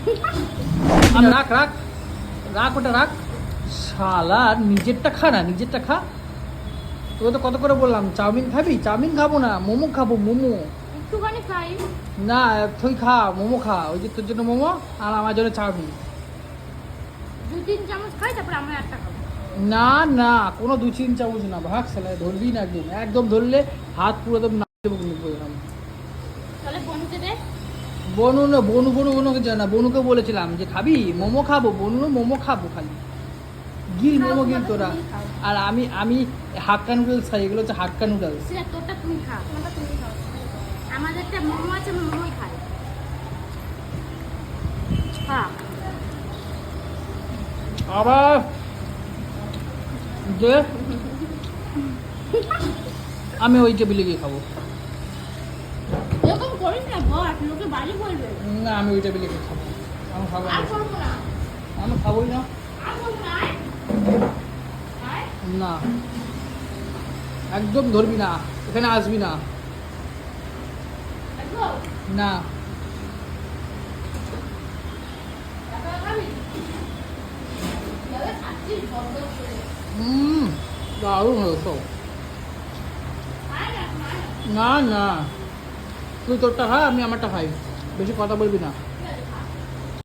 রাখ রাখ রাখ, ওটা রাখ। শালা নিজেরটা খা না, নিজেরটা খা। তোকে তো কত করে বললাম চাউমিন খাবি, চাউমিন খাবো না, মোমো খাবো, মোমো। একটুখানি খাই। না তুই খা, মোমো খা, ওই যে তোর জন্য মোমো আর আমার জন্য চাউমিন। 2-3 চামচ খাই, তারপর আমরা একটা খাবো। না না, কোনো 2-3 চামচ না, ভাগ শালা, ধরবি না একদম, একদম ধরলে হাত পুরো একদম না দেবো কিন্তু বললাম। তাহলে বনুকে দে। বনু না, বনু বনু বনুকে জানা, বনুকে বলেছিলাম যে খাবি মোমো খাবো, বনু মোমো খাবো খালি, গিল মোমো গিল তোরা। আর আমি আমি হাক্কা নুডলস খাই, এগুলো হচ্ছে হাক্কা নুডলস। সেটা তোরটা তুমি খাও, আমারটা তুমি খাও। আমাদেরটা মোমো আছে, আমি মোমোই খাই। হ্যাঁ, আবার যে আমি ওই টেবিলে গিয়ে খাবো। এরকম করিস না, বস লোকে বাড়ি বলবে। না আমি ওই টেবিলে গিয়ে খাবো, আমি খাবো আর না, করবো না, আমি খাবোই না। আর করবো না। আয়। না একদম ধরবি না, এখানে আসবি না। আসবো? না টাকা খাবি? তবে খাচ্ছিস বন্ধ করে। দারুণ হতো। আয় না, আয় না। না না, তুই তোরটা খা, আমি আমারটা খাই, বেশি কথা বলবি না।